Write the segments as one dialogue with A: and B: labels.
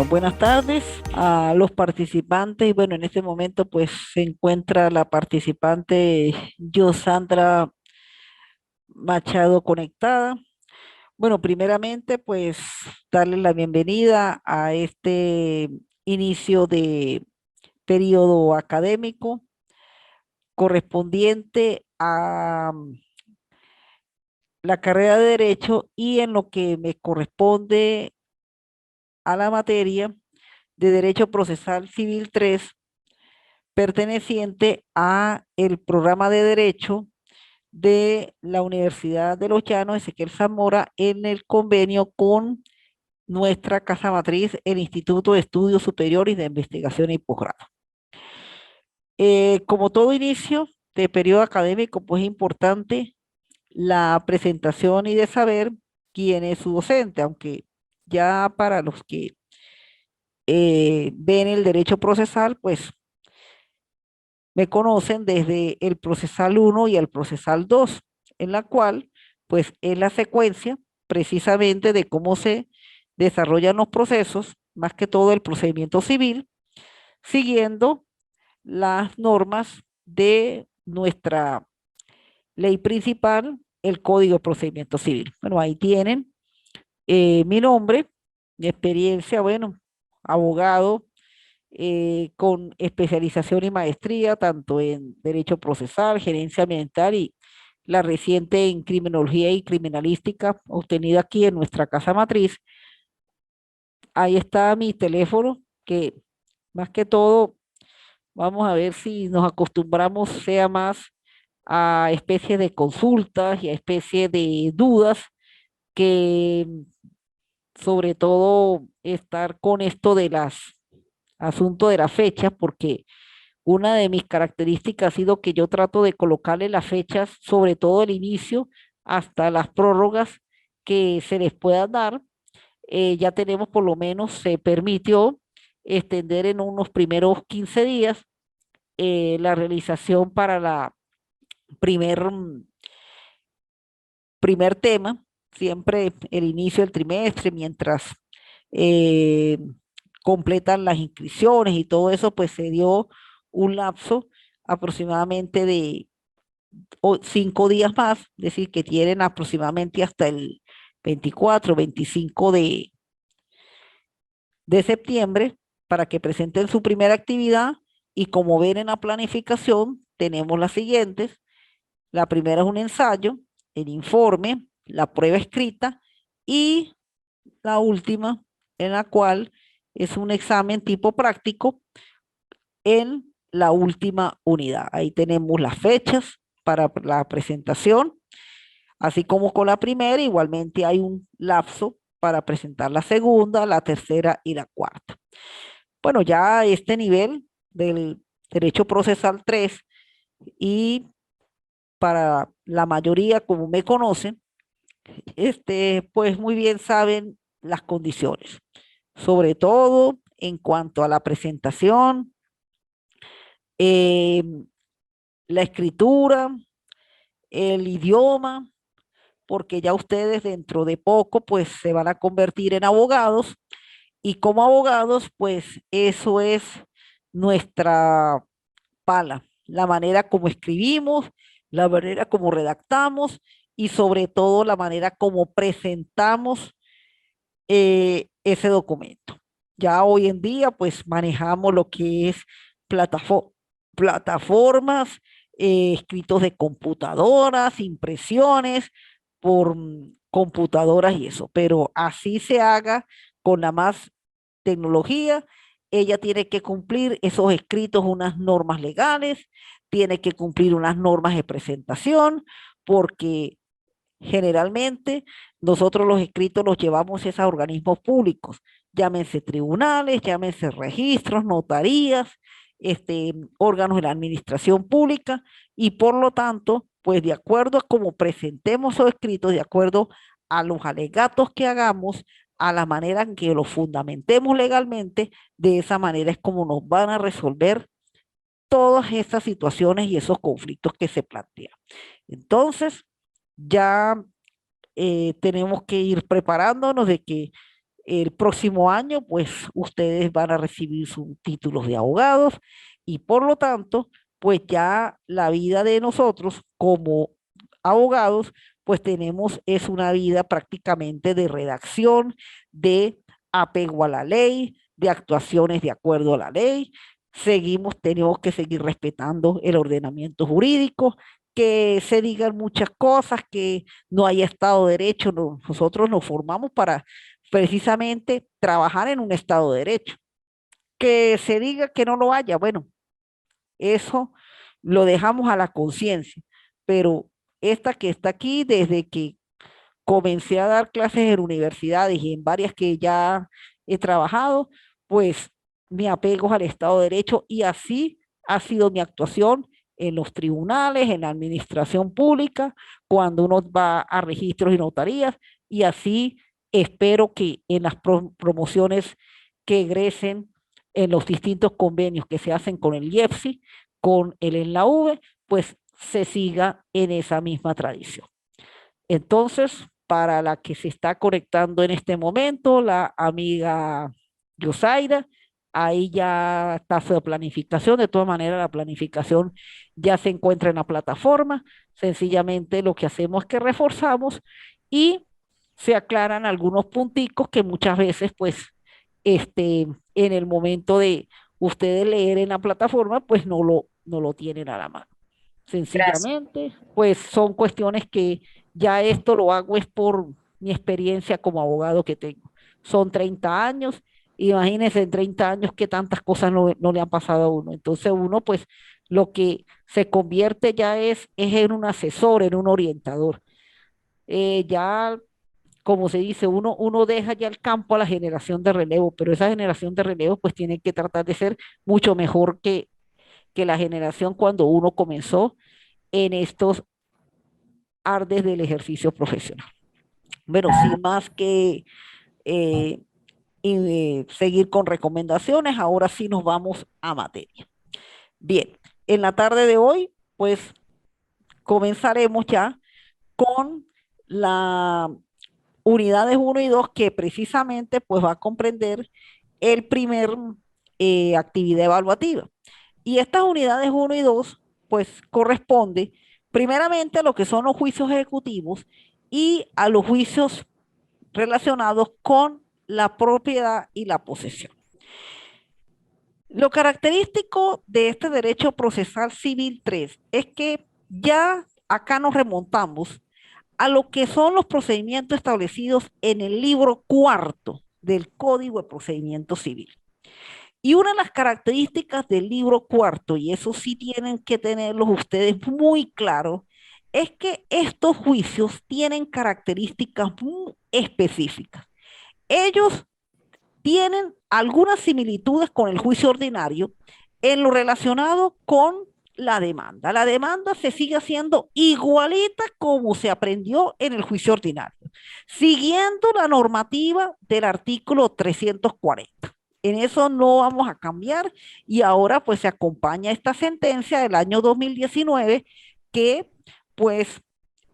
A: Buenas tardes a los participantes. Y bueno, en este momento pues se encuentra la participante Yosandra Machado conectada. Bueno, primeramente pues darle la bienvenida a este inicio de periodo académico correspondiente a la carrera de Derecho y en lo que me corresponde a la materia de Derecho Procesal Civil 3 perteneciente a el programa de Derecho de la Universidad de Los Llanos, Ezequiel Zamora, en el convenio con nuestra casa matriz, el Instituto de Estudios Superiores de Investigación y Posgrado. Como todo inicio de periodo académico, pues es importante la presentación y de saber quién es su docente, aunque ya para los que ven el derecho procesal, pues me conocen desde el procesal 1 y el procesal 2, en la cual pues es la secuencia precisamente de cómo se desarrollan los procesos, más que todo el procedimiento civil, siguiendo las normas de nuestra ley principal, el Código de Procedimiento Civil. Bueno, ahí tienen mi nombre, mi experiencia, bueno, abogado con especialización y maestría tanto en Derecho Procesal, Gerencia Ambiental y la reciente en Criminología y Criminalística obtenida aquí en nuestra casa matriz. Ahí está mi teléfono, que más que todo, vamos a ver si nos acostumbramos, sea más a especies de consultas y a especies de dudas que sobre todo estar con esto de las asuntos de las fechas, porque una de mis características ha sido que yo trato de colocarle las fechas, sobre todo el inicio, hasta las prórrogas que se les puedan dar. Ya tenemos por lo menos, se permitió extender en unos primeros 15 días la realización para la primer, primer tema, siempre el inicio del trimestre, mientras eh, completan las inscripciones y todo eso, pues se dio un lapso aproximadamente de 5 días más, es decir, que tienen aproximadamente hasta el 24, 25 de septiembre para que presenten su primera actividad y como ven en la planificación, tenemos las siguientes. La primera es un ensayo, el informe, la prueba escrita y la última en la cual es un examen tipo práctico en la última unidad. Ahí tenemos las fechas para la presentación, así como con la primera, igualmente hay un lapso para presentar la segunda, la tercera y la cuarta. Bueno, ya a este nivel del derecho procesal 3 y para la mayoría, como me conocen, pues muy bien saben las condiciones, sobre todo en cuanto a la presentación, eh, la escritura, el idioma, porque ya ustedes dentro de poco pues se van a convertir en abogados y como abogados pues eso es nuestra pala, la manera como escribimos, la manera como redactamos y sobre todo la manera como presentamos ese documento. Ya hoy en día pues manejamos lo que es plataformas, escritos de computadoras, impresiones por computadoras y eso, pero así se haga con la más tecnología, ella tiene que cumplir esos escritos, unas normas legales, tiene que cumplir unas normas de presentación, porque generalmente nosotros los escritos los llevamos a esos organismos públicos, llámense tribunales, llámense registros, notarías, órganos de la administración pública, y por lo tanto, pues de acuerdo a cómo presentemos esos escritos, de acuerdo a los alegatos que hagamos, a la manera en que los fundamentemos legalmente, de esa manera es como nos van a resolver todas estas situaciones y esos conflictos que se plantean. Entonces, ya tenemos que ir preparándonos de que El próximo año, pues ustedes van a recibir sus títulos de abogados y por lo tanto, pues ya la vida de nosotros como abogados, pues tenemos, es una vida prácticamente de redacción, de apego a la ley, de actuaciones de acuerdo a la ley. Tenemos que seguir respetando el ordenamiento jurídico, que se digan muchas cosas, que no haya Estado de Derecho. Nosotros nos formamos para precisamente trabajar en un Estado de Derecho. Que se diga que no lo haya, bueno, eso lo dejamos a la conciencia, pero esta que está aquí, desde que comencé a dar clases en universidades y en varias que ya he trabajado, pues mi apego es al Estado de Derecho y así ha sido mi actuación en los tribunales, en la administración pública, cuando uno va a registros y notarías, y así espero que en las promociones que egresen en los distintos convenios que se hacen con el IEPSI, con el ENLAV, pues se siga en esa misma tradición. Entonces, para la que se está conectando en este momento, la amiga Yosaida, ahí ya está su planificación. De todas maneras, la planificación ya se encuentra en la plataforma. Sencillamente lo que hacemos es que reforzamos y se aclaran algunos punticos que muchas veces, pues, en el momento de ustedes leer en la plataforma, pues no lo tienen a la mano.
B: Gracias.
A: Sencillamente, pues son cuestiones que ya esto lo hago es por mi experiencia como abogado que tengo. Son 30 años, imagínense en 30 años que tantas cosas no le han pasado a uno. Entonces uno pues lo que se convierte ya es en un asesor, en un orientador. Ya, como se dice, uno deja ya el campo a la generación de relevo, pero esa generación de relevo pues tiene que tratar de ser mucho mejor que la generación cuando uno comenzó en estos ardes del ejercicio profesional. Bueno, sin más que eh, seguir con recomendaciones, ahora sí nos vamos a materia. Bien, en la tarde de hoy, pues comenzaremos ya con la unidades uno y 2 que precisamente pues va a comprender el primer actividad evaluativa. Y estas unidades uno y 2 pues corresponde primeramente a lo que son los juicios ejecutivos y a los juicios relacionados con la propiedad y la posesión. Lo característico de este derecho procesal civil 3 es que ya acá nos remontamos a lo que son los procedimientos establecidos en el libro cuarto del Código de Procedimiento Civil. Y una de las características del libro cuarto, y eso sí tienen que tenerlos ustedes muy claro, es que estos juicios tienen características muy específicas. Ellos tienen algunas similitudes con el juicio ordinario en lo relacionado con la demanda. La demanda se sigue haciendo igualita como se aprendió en el juicio ordinario, siguiendo la normativa del artículo 340. En eso no vamos a cambiar y ahora pues se acompaña esta sentencia del año 2019 que pues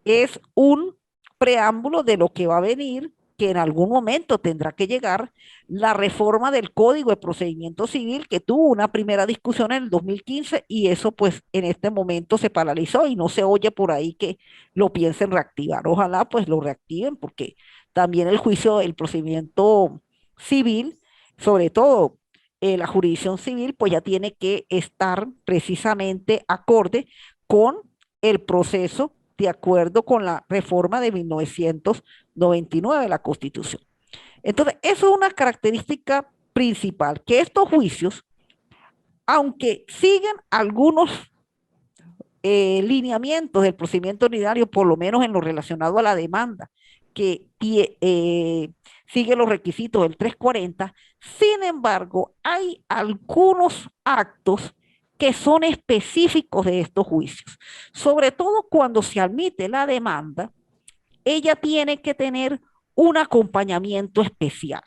A: es un preámbulo de lo que va a venir, que en algún momento tendrá que llegar la reforma del Código de Procedimiento Civil que tuvo una primera discusión en el 2015 y eso pues en este momento se paralizó y no se oye por ahí que lo piensen reactivar. Ojalá pues lo reactiven porque también el juicio, el procedimiento civil, sobre todo la jurisdicción civil, pues ya tiene que estar precisamente acorde con el proceso de acuerdo con la reforma de 1999 de la Constitución. Entonces, eso es una característica principal, que estos juicios, aunque siguen algunos lineamientos del procedimiento ordinario, por lo menos en lo relacionado a la demanda, que sigue los requisitos del 340, sin embargo, hay algunos actos que son específicos de estos juicios, sobre todo cuando se admite la demanda, ella tiene que tener un acompañamiento especial.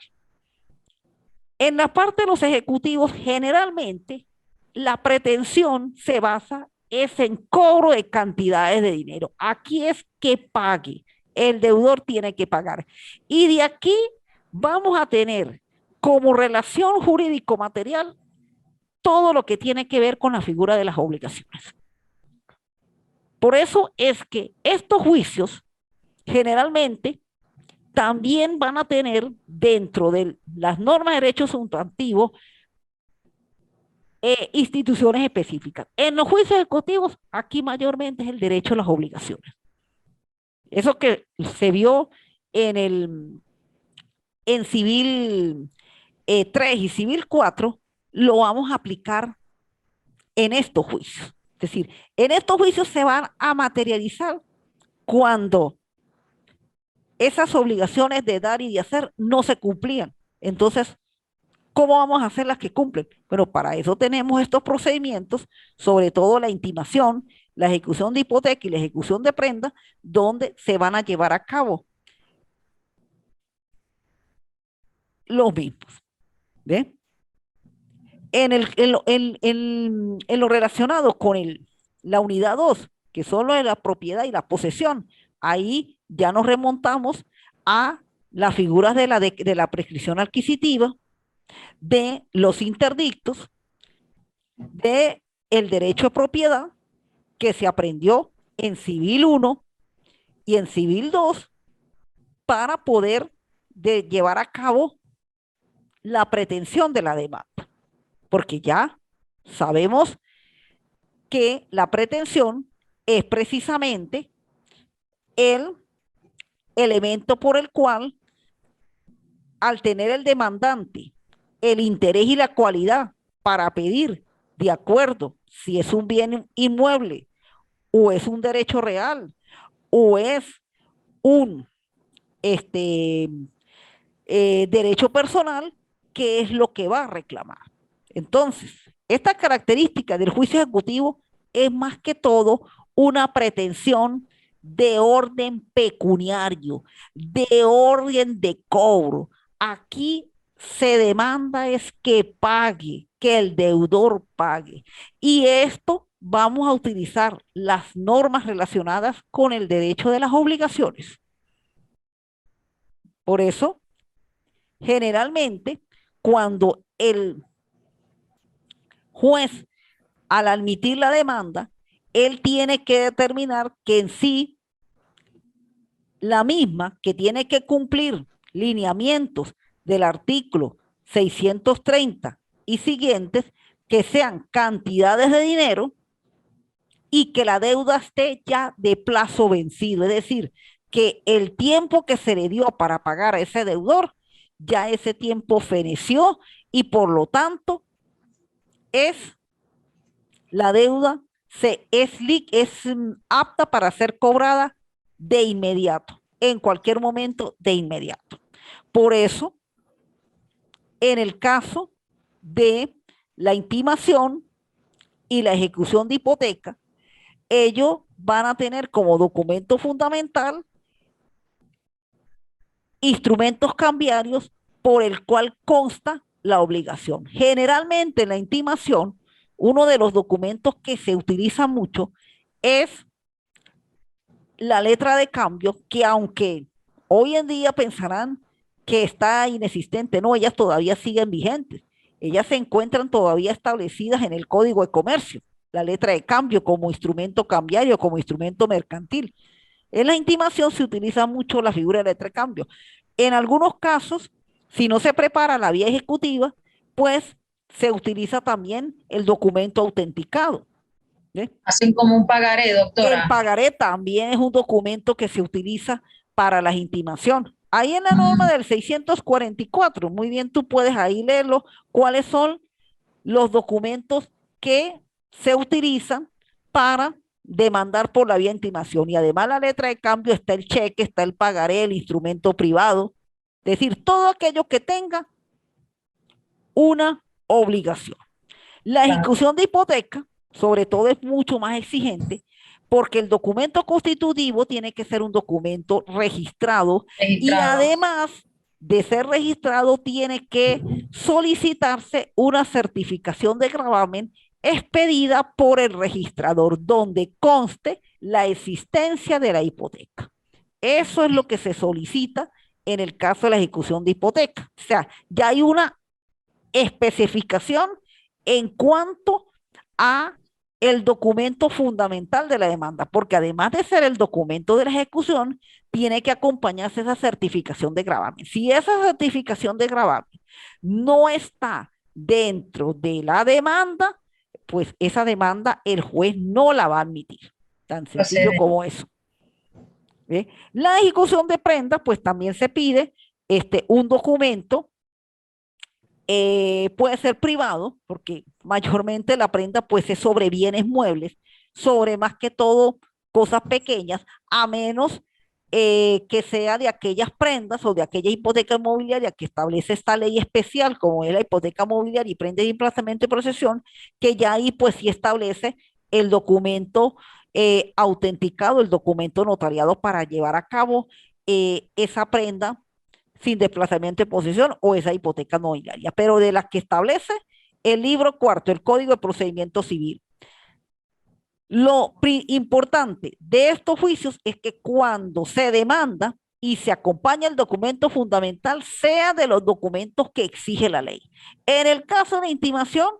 A: En la parte de los ejecutivos, generalmente la pretensión se basa es en cobro de cantidades de dinero. Aquí es que pague, el deudor tiene que pagar. Y de aquí vamos a tener como relación jurídico-material todo lo que tiene que ver con la figura de las obligaciones. Por eso es que estos juicios generalmente también van a tener dentro de las normas de derecho sustantivo instituciones específicas. En los juicios ejecutivos, aquí mayormente es el derecho a las obligaciones. Eso que se vio en el en civil 3 y civil 4, lo vamos a aplicar en estos juicios. Es decir, en estos juicios se van a materializar cuando esas obligaciones de dar y de hacer no se cumplían. Entonces, ¿cómo vamos a hacer las que cumplen? Bueno, para eso tenemos estos procedimientos, sobre todo la intimación, la ejecución de hipoteca y la ejecución de prenda, donde se van a llevar a cabo los mismos. ¿Ve? En lo relacionado con la unidad 2, que son lo de la propiedad y la posesión, ahí ya nos remontamos a las figuras de la prescripción adquisitiva, de los interdictos, de el derecho a propiedad que se aprendió en Civil 1 y en Civil 2 para poder llevar a cabo la pretensión de la demanda, porque ya sabemos que la pretensión es precisamente el elemento por el cual, al tener el demandante el interés y la cualidad para pedir de acuerdo si es un bien inmueble o es un derecho real o es un este, derecho personal, qué es lo que va a reclamar. Entonces, esta característica del juicio ejecutivo es más que todo una pretensión de orden pecuniario, de orden de cobro. Aquí se demanda es que pague, que el deudor pague. Y esto vamos a utilizar las normas relacionadas con el derecho de las obligaciones. Por eso, generalmente, cuando el juez, al admitir la demanda, él tiene que determinar que en sí la misma, que tiene que cumplir lineamientos del artículo 630 y siguientes, que sean cantidades de dinero y que la deuda esté ya de plazo vencido, es decir, que el tiempo que se le dio para pagar a ese deudor, ya ese tiempo feneció y por lo tanto es la deuda es apta para ser cobrada de inmediato, en cualquier momento de inmediato. Por eso, en el caso de la intimación y la ejecución de hipoteca, ellos van a tener como documento fundamental instrumentos cambiarios por el cual consta la obligación. Generalmente en la intimación, uno de los documentos que se utiliza mucho es la letra de cambio, que aunque hoy en día pensarán que está inexistente, no, ellas todavía siguen vigentes. Ellas se encuentran todavía establecidas en el Código de Comercio, la letra de cambio como instrumento cambiario, como instrumento mercantil. En la intimación se utiliza mucho la figura de letra de cambio. En algunos casos, si no se prepara la vía ejecutiva, pues se utiliza también el documento autenticado. ¿Sí?
B: Hacen como un pagaré,
A: El
B: doctora.
A: pagaré también es un documento que se utiliza para las intimaciones. Ahí en la norma del 644, muy bien, tú puedes ahí leerlo, cuáles son los documentos que se utilizan para demandar por la vía de intimación. Y además la letra de cambio está el cheque, está el pagaré, el instrumento privado, es decir, todo aquello que tenga una obligación. La
B: Claro.
A: ejecución de hipoteca, sobre todo, es mucho más exigente porque el documento constitutivo tiene que ser un documento registrado y
B: Registrado.
A: además de ser registrado tiene que solicitarse una certificación de gravamen expedida por el registrador donde conste la existencia de la hipoteca. Eso es lo que se solicita en el caso de la ejecución de hipoteca. O sea, ya hay una especificación en cuanto a el documento fundamental de la demanda, porque además de ser el documento de la ejecución, tiene que acompañarse esa certificación de gravamen. Si esa certificación de gravamen no está dentro de la demanda, pues esa demanda el juez no la va a admitir. Tan sencillo como eso. ¿Ve? La ejecución de prenda, pues también se pide un documento, puede ser privado, porque mayormente la prenda pues es sobre bienes muebles, sobre más que todo cosas pequeñas, a menos que sea de aquellas prendas o de aquella hipoteca inmobiliaria que establece esta ley especial, como es la hipoteca mobiliaria y prenda de emplazamiento y procesión, que ya ahí pues sí establece el documento autenticado, el documento notariado para llevar a cabo esa prenda sin desplazamiento de posesión o esa hipoteca nobiliaria, pero de las que establece el libro cuarto, el Código de Procedimiento Civil. Lo importante de estos juicios es que cuando se demanda y se acompaña el documento fundamental, sea de los documentos que exige la ley. En el caso de intimación,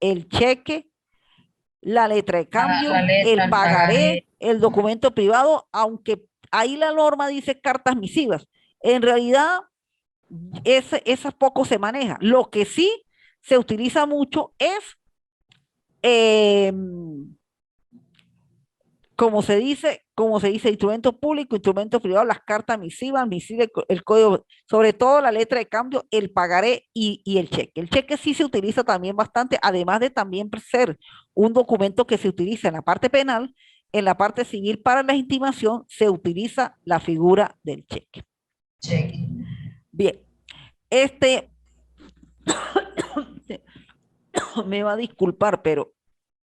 A: el cheque, la letra de cambio, el pagaré, el documento privado, aunque ahí la norma dice cartas misivas. En realidad, esas poco se maneja. Lo que sí se utiliza mucho es, eh, como se dice, instrumento público, instrumento privado, las cartas misivas, el código, sobre todo la letra de cambio, el pagaré y el cheque. El cheque sí se utiliza también bastante, además de también ser un documento que se utiliza en la parte penal, en la parte civil para la intimación se utiliza la figura del cheque.
B: Cheque.
A: Bien, me va a disculpar, pero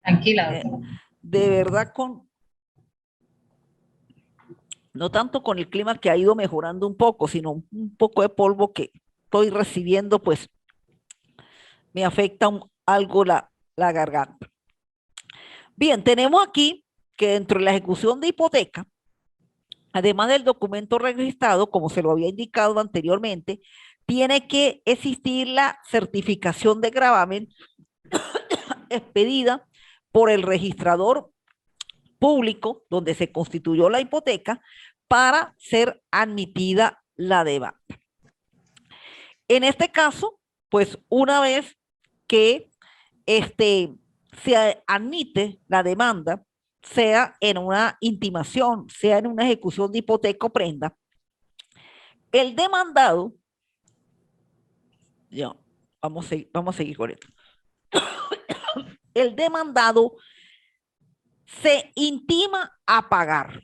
B: tranquila.
A: De verdad no tanto con el clima que ha ido mejorando un poco, sino un poco de polvo que estoy recibiendo, pues me afecta algo la garganta. Bien, tenemos aquí que dentro de la ejecución de hipoteca, además del documento registrado, como se lo había indicado anteriormente, tiene que existir la certificación de gravamen expedida por el registrador público donde se constituyó la hipoteca para ser admitida la demanda. En este caso, pues una vez que se admite la demanda, sea en una intimación, sea en una ejecución de hipoteca o prenda, el demandado, ya, vamos a seguir con esto. El demandado se intima a pagar.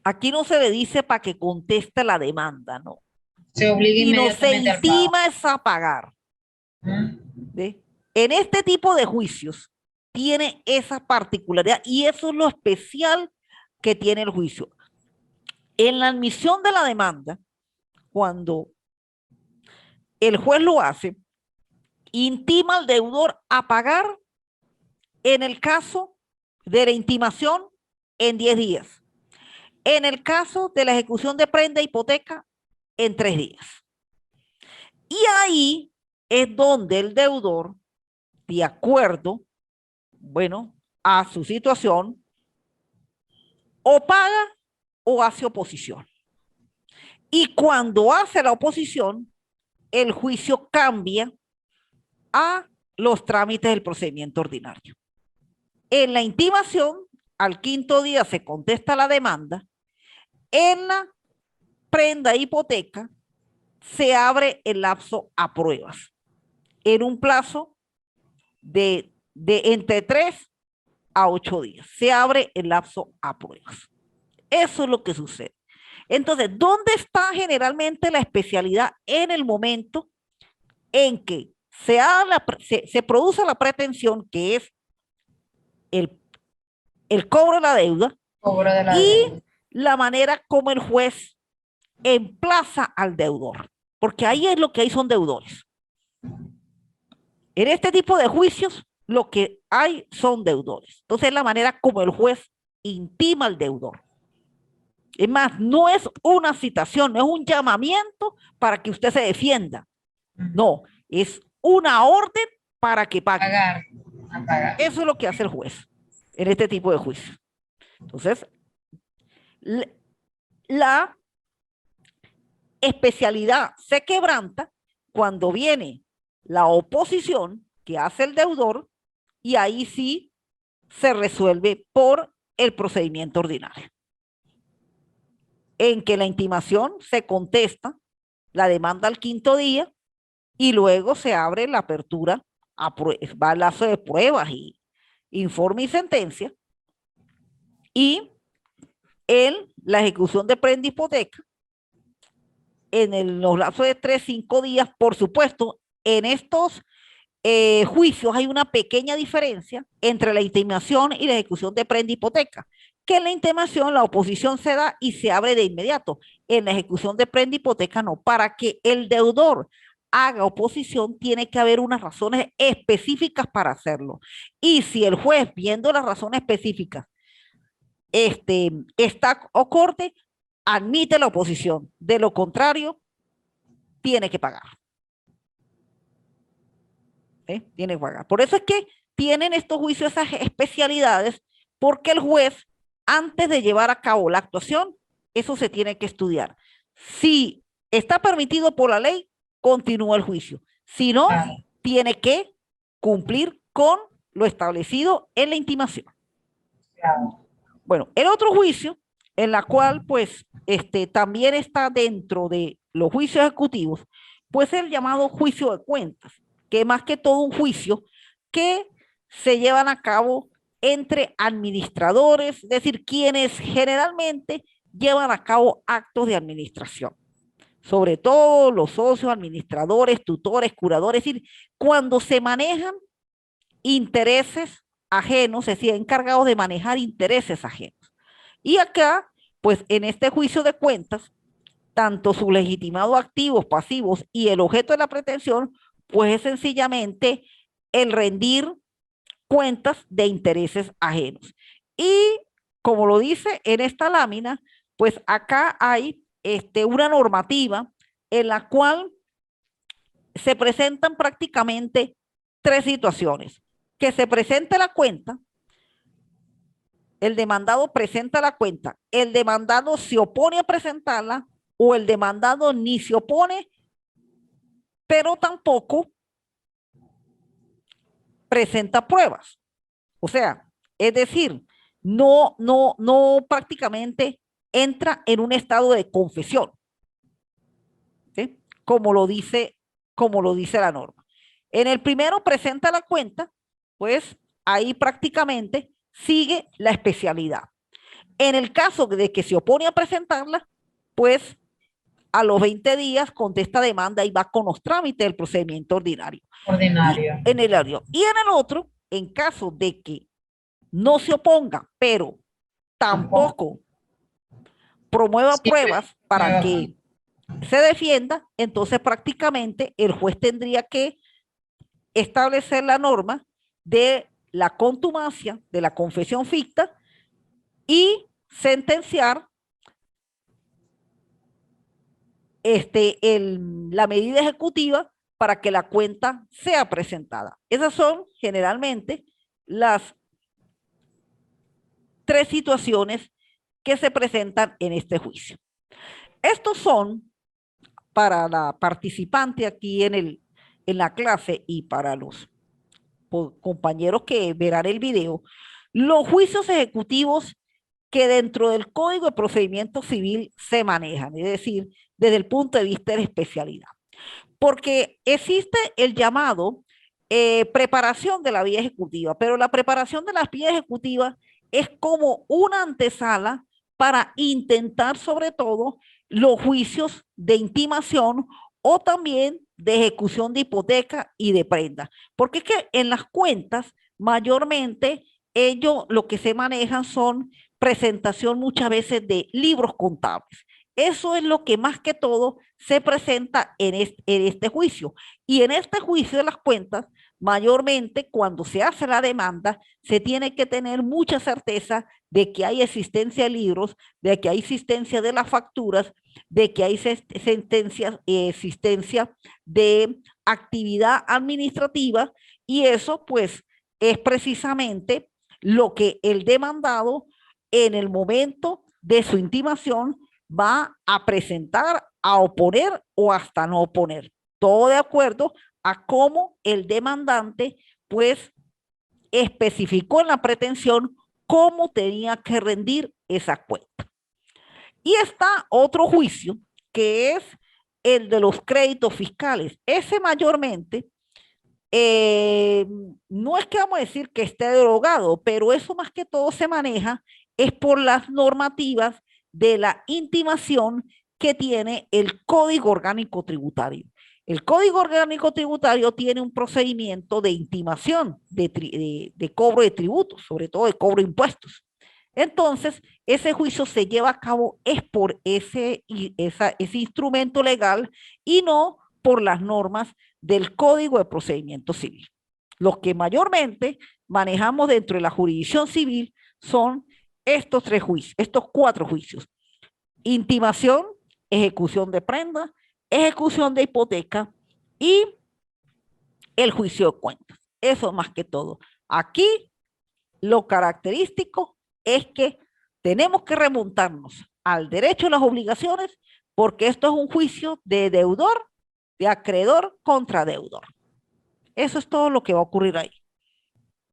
A: Aquí no se le dice para que conteste la demanda, no.
B: Se obliga inmediatamente
A: al pago. Se intima es a pagar. ¿Ve? En este tipo de juicios tiene esa particularidad y eso es lo especial que tiene el juicio. En la admisión de la demanda, cuando el juez lo hace, intima al deudor a pagar en el caso de la intimación en 10 días. En el caso de la ejecución de prenda e hipoteca, en 3 días. Y ahí es donde el deudor, de acuerdo, bueno, a su situación, o paga o hace oposición. Y cuando hace la oposición, el juicio cambia a los trámites del procedimiento ordinario. En la intimación, al 5.º día se contesta la demanda. En la prenda hipoteca, se abre el lapso a pruebas en un plazo de entre 3 a 8 días. Se abre el lapso a pruebas. Eso es lo que sucede. Entonces, ¿dónde está generalmente la especialidad? En el momento en que se produce la pretensión, que es el cobro de la deuda, y la manera como el juez emplaza al deudor, porque ahí es lo que hay, son deudores. En este tipo de juicios, lo que hay son deudores. Entonces, es la manera como el juez intima al deudor. Es más, no es una citación, no es un llamamiento para que usted se defienda. No, es una orden para que pague.
B: Pagar, a pagar.
A: Eso es lo que hace el juez en este tipo de juicios. Entonces, la especialidad se quebranta cuando viene la oposición que hace el deudor y ahí sí se resuelve por el procedimiento ordinario, en que la intimación se contesta la demanda al quinto día y luego se abre la apertura a balazo de pruebas y informe y sentencia, y la ejecución de prenda hipoteca en los lapsos de 3-5 días. Por supuesto, en estos juicios hay una pequeña diferencia entre la intimación y la ejecución de prenda hipoteca, que en la intimación la oposición se da y se abre de inmediato. En la ejecución de prenda hipoteca no. Para que el deudor haga oposición tiene que haber unas razones específicas para hacerlo. Y si el juez, viendo las razones específicas, está o corte, admite la oposición. De lo contrario, tiene que pagar. Tiene que pagar. Por eso es que tienen estos juicios esas especialidades, porque el juez, antes de llevar a cabo la actuación, eso se tiene que estudiar. Si está permitido por la ley, continúa el juicio. Si no, tiene que cumplir con lo establecido en la intimación. Bueno, el otro juicio, en la cual pues también está dentro de los juicios ejecutivos, pues el llamado juicio de cuentas, que más que todo un juicio que se llevan a cabo entre administradores, es decir, quienes generalmente llevan a cabo actos de administración, sobre todo los socios, administradores, tutores, curadores, es decir, cuando se manejan intereses ajenos, es decir, encargados de manejar intereses ajenos. Y acá, pues en este juicio de cuentas, tanto sus legitimados activos, pasivos y el objeto de la pretensión, pues es sencillamente el rendir cuentas de intereses ajenos. Y como lo dice en esta lámina, pues acá hay una normativa en la cual se presentan prácticamente 3 situaciones. Que se presente la cuenta, el demandado presenta la cuenta, el demandado se opone a presentarla o el demandado ni se opone, pero tampoco presenta pruebas. O sea, es decir, no prácticamente entra en un estado de confesión, ¿sí? Como lo dice la norma. En el primero presenta la cuenta, pues ahí prácticamente sigue la especialidad. En el caso de que se opone a presentarla, pues a los 20 días contesta demanda y va con los trámites del procedimiento ordinario. Y en el otro, en caso de que no se oponga, pero tampoco promueva pruebas para que se defienda, entonces prácticamente el juez tendría que establecer la norma de la contumacia, de la confesión ficta y sentenciar la medida ejecutiva para que la cuenta sea presentada. Esas son generalmente las 3 situaciones que se presentan en este juicio. Estos son, para la participante aquí en la clase y para los compañeros que verán el video, los juicios ejecutivos que dentro del Código de Procedimiento Civil se manejan, es decir, desde el punto de vista de la especialidad. Porque existe el llamado preparación de la vía ejecutiva, pero la preparación de la vía ejecutiva es como una antesala para intentar sobre todo los juicios de intimación o también de ejecución de hipoteca y de prenda. Porque es que en las cuentas mayormente ellos lo que se manejan son presentación muchas veces de libros contables. Eso es lo que más que todo se presenta en este juicio. Y en este juicio de las cuentas, mayormente cuando se hace la demanda, se tiene que tener mucha certeza de que hay existencia de libros, de que hay existencia de las facturas, de que hay existencia de actividad administrativa, y eso pues es precisamente lo que el demandado en el momento de su intimación va a presentar, a oponer o hasta no oponer. Todo de acuerdo a cómo el demandante pues especificó en la pretensión cómo tenía que rendir esa cuenta. Y está otro juicio que es el de los créditos fiscales. Ese mayormente no es que vamos a decir que esté derogado, pero eso más que todo se maneja es por las normativas de la intimación que tiene el Código Orgánico Tributario. El Código Orgánico Tributario tiene un procedimiento de intimación de cobro de tributos, sobre todo de cobro de impuestos. Entonces, ese juicio se lleva a cabo es por ese instrumento legal y no por las normas del Código de Procedimiento Civil. Los que mayormente manejamos dentro de la jurisdicción civil son estos tres juicios, estos cuatro juicios: intimación, ejecución de prenda, ejecución de hipoteca y el juicio de cuentas. Eso más que todo. Aquí lo característico es que tenemos que remontarnos al derecho a las obligaciones, porque esto es un juicio de deudor, de acreedor contra deudor. Eso es todo lo que va a ocurrir ahí.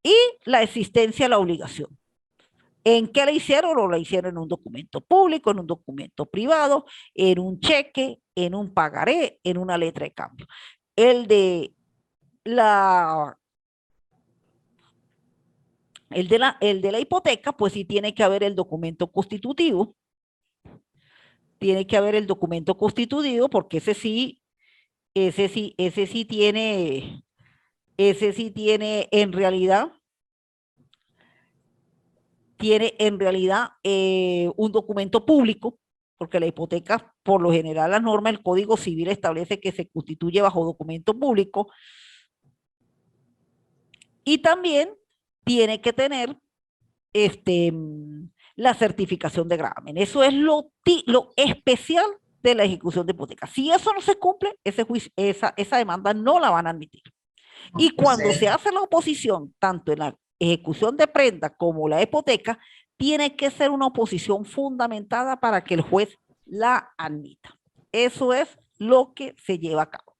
A: Y la existencia de la obligación. ¿En qué la hicieron? O la hicieron en un documento público, en un documento privado, en un cheque, en un pagaré, en una letra de cambio. El de la hipoteca, pues sí tiene que haber el documento constitutivo. Tiene que haber el documento constitutivo, porque ese sí tiene en realidad, un documento público, porque la hipoteca, por lo general, la norma del Código Civil establece que se constituye bajo documento público, y también tiene que tener la certificación de gravamen. Eso es lo especial de la ejecución de hipoteca. Si eso no se cumple, esa demanda no la van a admitir. Y cuando se hace la oposición, tanto en la ejecución de prenda como la hipoteca, tiene que ser una oposición fundamentada para que el juez la admita. Eso es lo que se lleva a cabo.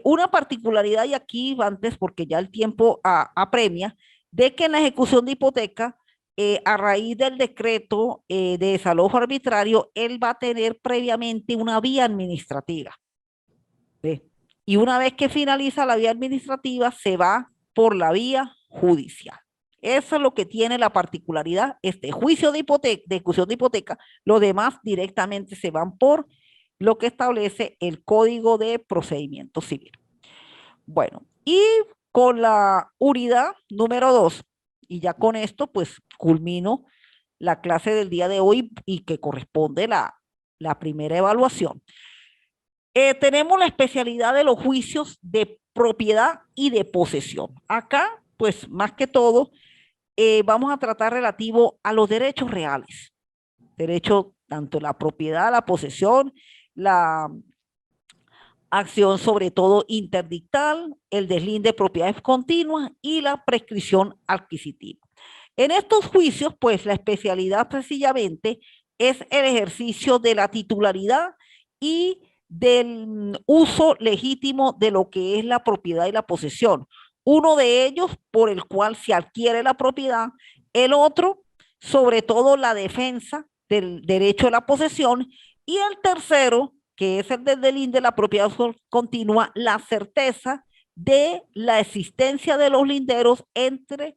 A: Una particularidad, y aquí antes, porque ya el tiempo apremia, de que en la ejecución de hipoteca, a raíz del decreto de desalojo arbitrario, él va a tener previamente una vía administrativa. ¿Ve? Y una vez que finaliza la vía administrativa, se va por la vía judicial. Eso es lo que tiene la particularidad, este juicio de hipoteca, de ejecución de hipoteca. Los demás directamente se van por lo que establece el Código de Procedimiento Civil. Bueno, y con la unidad número 2, y ya con esto pues culmino la clase del día de hoy y que corresponde la primera evaluación. Tenemos la especialidad de los juicios de propiedad y de posesión. Acá, pues más que todo, vamos a tratar relativo a los derechos reales. Derecho tanto la propiedad, la posesión, la acción sobre todo interdictal, el deslinde de propiedades continuas y la prescripción adquisitiva. En estos juicios, pues la especialidad sencillamente es el ejercicio de la titularidad y del uso legítimo de lo que es la propiedad y la posesión. Uno de ellos por el cual se adquiere la propiedad, el otro sobre todo la defensa del derecho a la posesión, y el tercero, que es el del deslinde de la propiedad continua, la certeza de la existencia de los linderos entre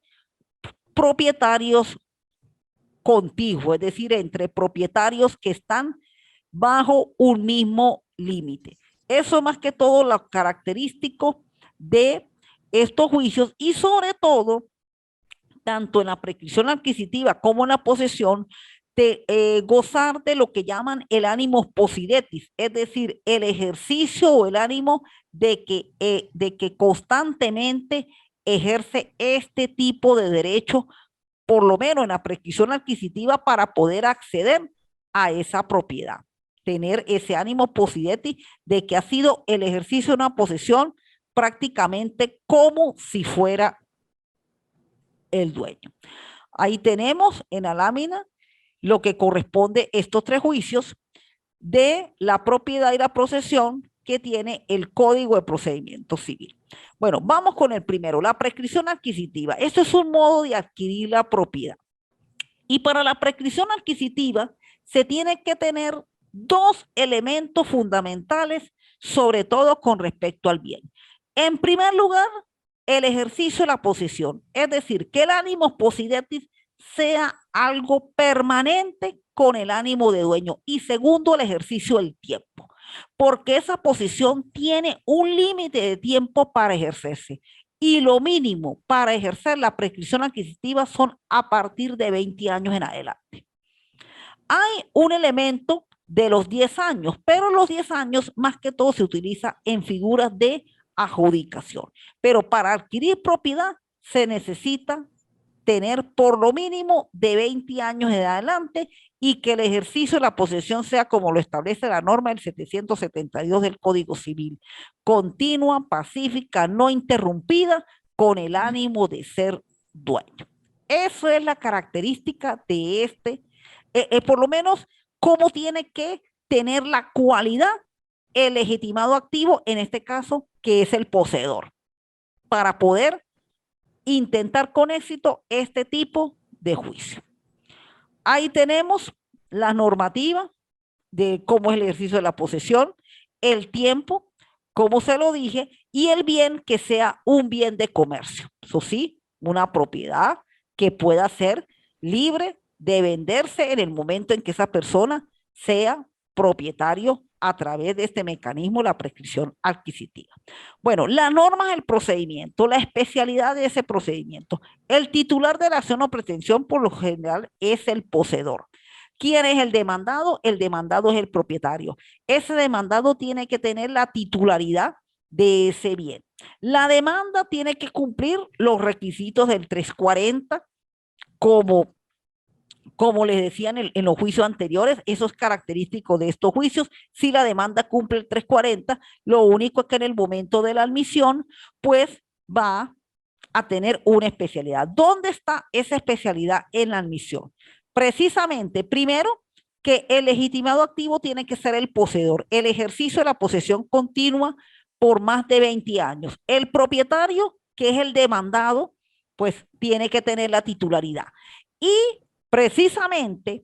A: propietarios contiguos, es decir, entre propietarios que están bajo un mismo límite. Eso es más que todo lo característico de estos juicios, y sobre todo, tanto en la prescripción adquisitiva como en la posesión, gozar de lo que llaman el ánimo posidetis, es decir, el ejercicio o el ánimo de que constantemente ejerce este tipo de derecho, por lo menos en la prescripción adquisitiva, para poder acceder a esa propiedad. Tener ese ánimo posidetis de que ha sido el ejercicio de una posesión prácticamente como si fuera el dueño. Ahí tenemos en la lámina lo que corresponde a estos tres juicios de la propiedad y la posesión que tiene el Código de Procedimiento Civil. Bueno, vamos con el primero, la prescripción adquisitiva. Esto es un modo de adquirir la propiedad. Y para la prescripción adquisitiva se tiene que tener dos elementos fundamentales, sobre todo con respecto al bien. En primer lugar, el ejercicio de la posesión, es decir, que el ánimo posidetis sea algo permanente con el ánimo de dueño. Y segundo, el ejercicio del tiempo, porque esa posesión tiene un límite de tiempo para ejercerse. Y lo mínimo para ejercer la prescripción adquisitiva son a partir de 20 años en adelante. Hay un elemento de los 10 años, pero los 10 años más que todo se utiliza en figuras de adjudicación. Pero para adquirir propiedad se necesita tener por lo mínimo de 20 años en adelante y que el ejercicio de la posesión sea como lo establece la norma del 772 del Código Civil, continua, pacífica, no interrumpida, con el ánimo de ser dueño. Eso es la característica de este, por lo menos, cómo tiene que tener la cualidad el legitimado activo, en este caso, que es el poseedor, para poder intentar con éxito este tipo de juicio. Ahí tenemos la normativa de cómo es el ejercicio de la posesión, el tiempo, como se lo dije, y el bien que sea un bien de comercio. Eso sí, una propiedad que pueda ser libre de venderse en el momento en que esa persona sea propietario a través de este mecanismo, la prescripción adquisitiva. Bueno, las normas del procedimiento, la especialidad de ese procedimiento. El titular de la acción o pretensión por lo general es el poseedor. ¿Quién es el demandado? El demandado es el propietario. Ese demandado tiene que tener la titularidad de ese bien. La demanda tiene que cumplir los requisitos del 340 como les decía en los juicios anteriores. Eso es característico de estos juicios. Si la demanda cumple el 340, lo único es que en el momento de la admisión, pues va a tener una especialidad. ¿Dónde está esa especialidad en la admisión? Precisamente, primero, que el legitimado activo tiene que ser el poseedor. El ejercicio de la posesión continua por más de 20 años. El propietario, que es el demandado, pues tiene que tener la titularidad. Y precisamente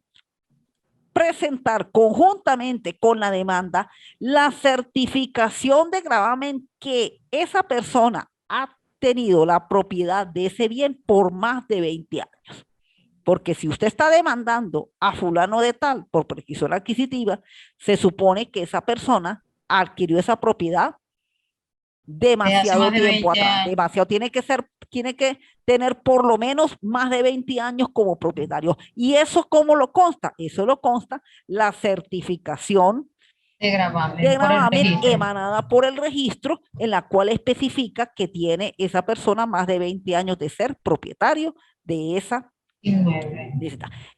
A: presentar conjuntamente con la demanda la certificación de gravamen que esa persona ha tenido la propiedad de ese bien por más de 20 años. Porque si usted está demandando a fulano de tal por prescripción adquisitiva, se supone que esa persona adquirió esa propiedad demasiado tiempo atrás. Demasiado, tiene que tener por lo menos más de 20 años como propietario. ¿Y eso cómo lo consta? Eso lo consta la certificación
B: de gravamen
A: emanada por el registro, en la cual especifica que tiene esa persona más de 20 años de ser propietario de esa
B: inmueble.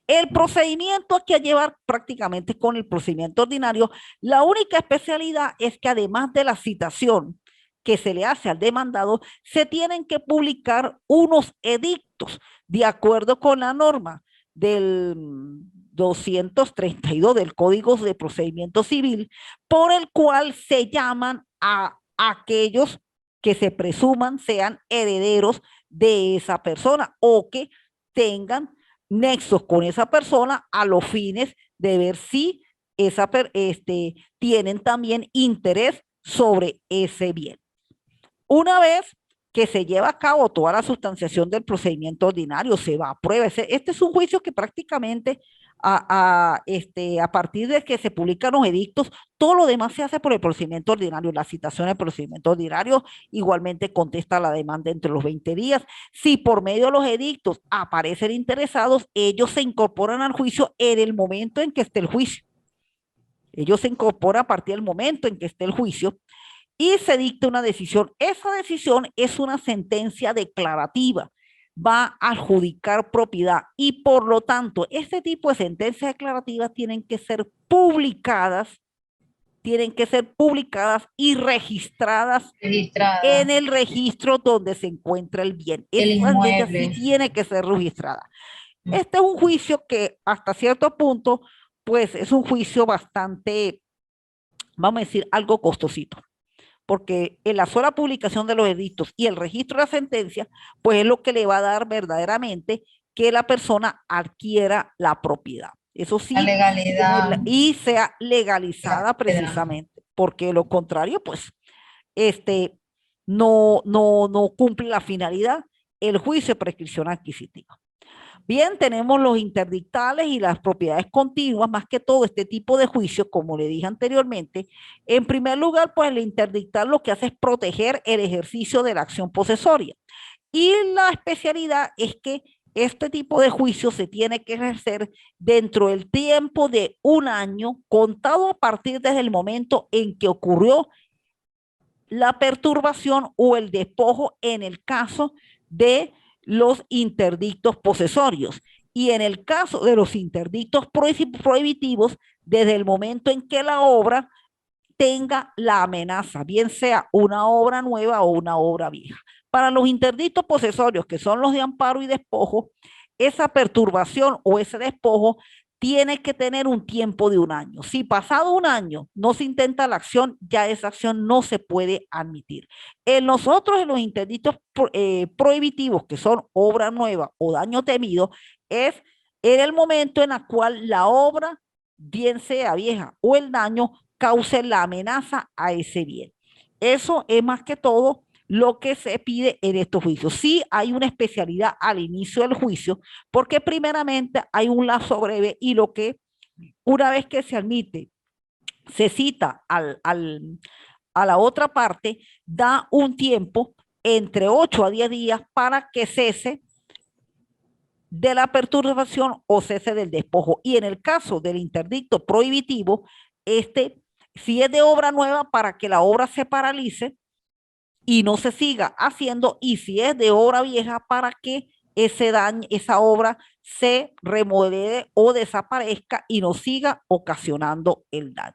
A: El procedimiento hay que llevar prácticamente con el procedimiento ordinario. La única especialidad es que además de la citación que se le hace al demandado, se tienen que publicar unos edictos de acuerdo con la norma del 232 del Código de Procedimiento Civil, por el cual se llaman a aquellos que se presuman sean herederos de esa persona o que tengan nexos con esa persona a los fines de ver si tienen también interés sobre ese bien. Una vez que se lleva a cabo toda la sustanciación del procedimiento ordinario, se va a prueba. Este es un juicio que prácticamente a partir de que se publican los edictos, todo lo demás se hace por el procedimiento ordinario. La citación del procedimiento ordinario igualmente contesta la demanda entre los 20 días. Si por medio de los edictos aparecen interesados, ellos se incorporan al juicio en el momento en que esté el juicio. Ellos se incorporan a partir del momento en que esté el juicio y se dicta una decisión. Esa decisión es una sentencia declarativa, va a adjudicar propiedad y por lo tanto este tipo de sentencias declarativas tienen que ser publicadas y registradas en el registro donde se encuentra el bien. Esa sentencia sí tiene que ser registrada. Este es un juicio que hasta cierto punto, pues es un juicio bastante, vamos a decir, algo costosito, porque en la sola publicación de los edictos y el registro de la sentencia, pues es lo que le va a dar verdaderamente que la persona adquiera la propiedad. Eso sí,
B: la legalidad.
A: Y sea legalizada precisamente, porque lo contrario, pues, no cumple la finalidad, el juicio de prescripción adquisitiva. Bien, tenemos los interdictales y las propiedades continuas, más que todo este tipo de juicios, como le dije anteriormente. En primer lugar, pues el interdictal lo que hace es proteger el ejercicio de la acción posesoria. Y la especialidad es que este tipo de juicio se tiene que ejercer dentro del tiempo de 1 año, contado a partir desde el momento en que ocurrió la perturbación o el despojo en el caso de los interdictos posesorios. Y en el caso de los interdictos prohibitivos, desde el momento en que la obra tenga la amenaza, bien sea una obra nueva o una obra vieja. Para los interdictos posesorios, que son los de amparo y despojo, esa perturbación o ese despojo tiene que tener un tiempo de 1 año. Si pasado 1 año no se intenta la acción, ya esa acción no se puede admitir. En los interdictos prohibitivos, que son obra nueva o daño temido, es en el momento en el cual la obra, bien sea vieja o el daño, cause la amenaza a ese bien. Eso es más que todo lo que se pide en estos juicios. Sí hay una especialidad al inicio del juicio, porque primeramente hay un lazo breve y lo que una vez que se admite, se cita a la otra parte, da un tiempo entre 8 a 10 días para que cese de la perturbación o cese del despojo. Y en el caso del interdicto prohibitivo, si es de obra nueva, para que la obra se paralice y no se siga haciendo, y si es de obra vieja, para que ese daño, esa obra se remodele o desaparezca y no siga ocasionando el daño.